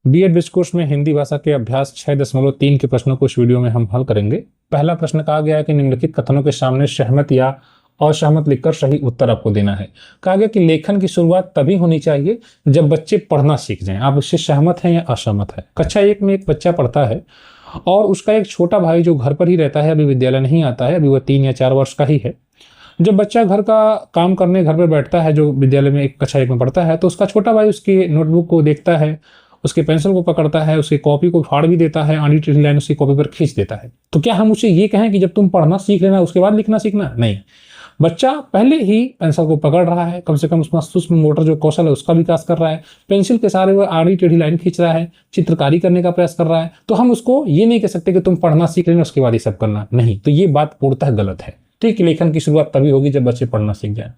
BEd bridge course में हिंदी भाषा के अभ्यास 6.3 के प्रश्नों को इस वीडियो में हम हल करेंगे। पहला प्रश्न कहा गया है कि निम्नलिखित कथनों के सामने सहमत या असहमत लिखकर सही उत्तर आपको देना है। कहा गया कि लेखन की शुरुआत तभी होनी चाहिए जब बच्चे पढ़ना सीख जाएं। आप इससे सहमत हैं या असहमत है? कक्षा 1 में एक बच्चा पढ़ता है और उसका एक छोटा भाई जो घर पर ही रहता है, अभी विद्यालय नहीं आता है, अभी वह 3 या 4 वर्ष का ही है। जब बच्चा घर का काम करने घर पर बैठता है, जो विद्यालय में एक कक्षा 1 में पढ़ता है, तो उसका छोटा भाई उसकी नोटबुक को देखता है, उसके पेंसिल को पकड़ता है, उसकी कॉपी को फाड़ भी देता है, आड़ी टेढ़ी लाइन उसकी कॉपी पर खींच देता है। तो क्या हम उसे ये कहें कि जब तुम पढ़ना सीख लेना उसके बाद लिखना सीखना? नहीं, बच्चा पहले ही पेंसिल को पकड़ रहा है, कम से कम उसका सूक्ष्म मोटर जो कौशल है उसका विकास कर रहा है, पेंसिल के सहारे वो आड़ी टेढ़ी लाइन खींच रहा है, चित्रकारी करने का प्रयास कर रहा है। तो हम उसको ये नहीं कह सकते कि तुम पढ़ना सीख लेना उसके बाद ये सब करना, नहीं। तो ये बात पूर्णतः गलत है। ठीक, लेखन की शुरुआत तभी होगी जब बच्चे पढ़ना सीख जाए।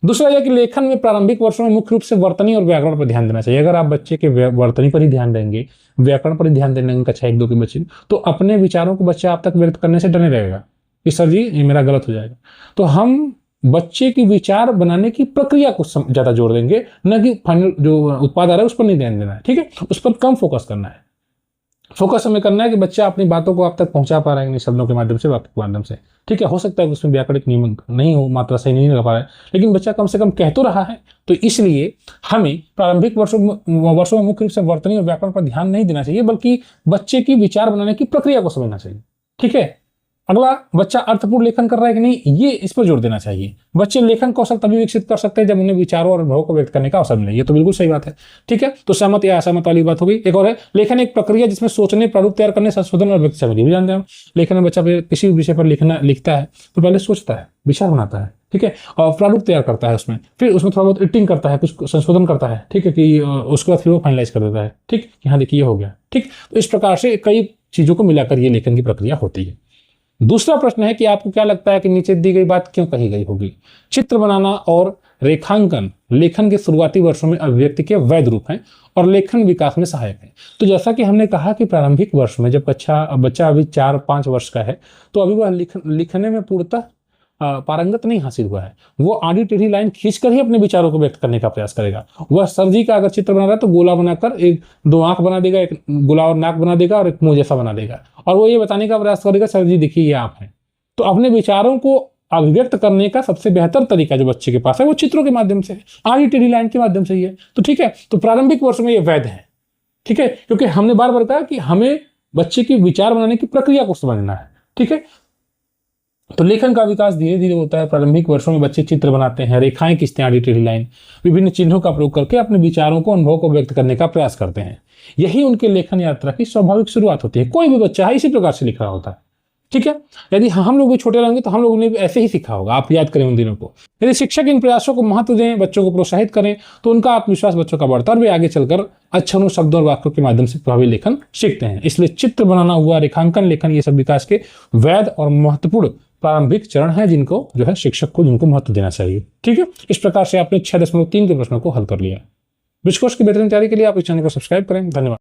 दूसरा यह कि लेखन में प्रारंभिक वर्षों में मुख्य रूप से वर्तनी और व्याकरण पर ध्यान देना चाहिए। अगर आप बच्चे के वर्तनी पर ही ध्यान देंगे, व्याकरण पर ही ध्यान देंगे कक्षा 1-2 के बच्चे, तो अपने विचारों को बच्चा आप तक व्यक्त करने से डरने रहेगा कि सर जी ये मेरा गलत हो जाएगा। तो हम बच्चे की विचार बनाने की प्रक्रिया को ज्यादा जोर देंगे, न कि फाइनल जो उत्पाद आ रहा है उस पर नहीं ध्यान देना है। ठीक है, उस पर कम फोकस करना है। फोकस हमें करना है कि बच्चा अपनी बातों को आप तक पहुंचा पा रहा है शब्दों के माध्यम से, वाक्य के माध्यम से। ठीक है, हो सकता है कि उसमें व्याकरणिक नियम नहीं हो, मात्रा सही नहीं लगा पा रहा है, लेकिन बच्चा कम से कम कह तो रहा है। तो इसलिए हमें प्रारंभिक वर्षों में मुख्य रूप से वर्तनी और व्याकरण पर ध्यान नहीं देना चाहिए, बल्कि बच्चे की विचार बनाने की प्रक्रिया को समझना चाहिए। ठीक है, अगला, बच्चा अर्थपूर्ण लेखन कर रहा है कि नहीं, ये इस पर जोर देना चाहिए। बच्चे लेखन कौशल तभी विकसित कर सकते हैं जब उन्हें विचारों और अनुभवों को व्यक्त करने का अवसर मिले। ये तो बिल्कुल सही बात है। ठीक है, तो सहमत या असहमत वाली बात हो गई। एक और है, लेखन एक प्रक्रिया जिसमें सोचने, प्रारूप तैयार करने, संशोधन और व्यक्त भी जानते हैं। लेखन में बच्चा किसी भी विषय पर लिखता है तो पहले सोचता है, विचार बनाता है, ठीक है, और प्रारूप तैयार करता है उसमें, फिर उसमें थोड़ा बहुत एडिटिंग करता है, कुछ संशोधन करता है, ठीक है, कि उसके बाद फिर वो फाइनलाइज कर देता है। ठीक, यहाँ देखिए ये हो गया। ठीक, तो इस प्रकार से कई चीजों को मिलाकर ये लेखन की प्रक्रिया होती है। दूसरा प्रश्न है कि आपको क्या लगता है कि नीचे दी गई बात क्यों कही गई होगी? चित्र बनाना और रेखांकन लेखन के शुरुआती वर्षों में अभिव्यक्ति के वैध रूप हैं और लेखन विकास में सहायक है। तो जैसा कि हमने कहा कि प्रारंभिक वर्ष में जब बच्चा अभी 4-5 वर्ष का है, तो अभी वह लिखने में पूर्णतः पारंगत नहीं हासिल हुआ है। वो आड़ी टेढ़ी लाइन खींचकर ही अपने विचारों को व्यक्त करने का प्रयास करेगा। वह सर जी का अगर चित्र बना रहा है तो गोला बनाकर 2 आंख बना देगा, एक गोला और नाक बना देगा और एक मुंह जैसा बना देगा, और वो ये बताने का प्रयास करेगा सर जी देखिए ये आप हैं। तो अपने विचारों को अभिव्यक्त करने का सबसे बेहतर तरीका जो बच्चे के पास है वो चित्रों के माध्यम से है, आड़ी टेढ़ी लाइन के माध्यम से ही है। तो ठीक है, तो प्रारंभिक वर्ष में ये वैध है। ठीक है, क्योंकि हमने बार बार कहा कि हमें बच्चे की विचार बनाने की प्रक्रिया को समझना है। ठीक है, तो लेखन का विकास धीरे धीरे होता है। प्रारंभिक वर्षों में बच्चे चित्र बनाते हैं, रेखाएं खींचते हैं, आड़ी टेढ़ी लाइन, विभिन्न चिन्हों का प्रयोग करके अपने विचारों को, अनुभव को व्यक्त करने का प्रयास करते हैं। यही उनके लेखन यात्रा की स्वाभाविक शुरुआत होती है। कोई भी बच्चा है इसी प्रकार से लिख रहा होता है। ठीक है, यदि हम लोग भी छोटे रहेंगे तो हम लोगों ने भी ऐसे ही सीखा होगा। आप याद करें उन दिनों को। यदि शिक्षक इन प्रयासों को महत्व दें, बच्चों को प्रोत्साहित करें, तो उनका आत्मविश्वास बच्चों का बढ़ता है और वे आगे चलकर अक्षरों, शब्दों और वाक्यों के माध्यम से प्रभावी लेखन सीखते हैं। इसलिए चित्र बनाना हुआ, रेखांकन लेखन, ये सब विकास के वैध और महत्वपूर्ण प्रारंभिक चरण है जिनको जो है शिक्षक को जिनको महत्व देना चाहिए। ठीक है, इस प्रकार से आपने 6.3 के प्रश्नों को हल कर लिया। ब्रिज कोर्स की बेहतरीन तैयारी के लिए आप इस चैनल को सब्सक्राइब करें। धन्यवाद।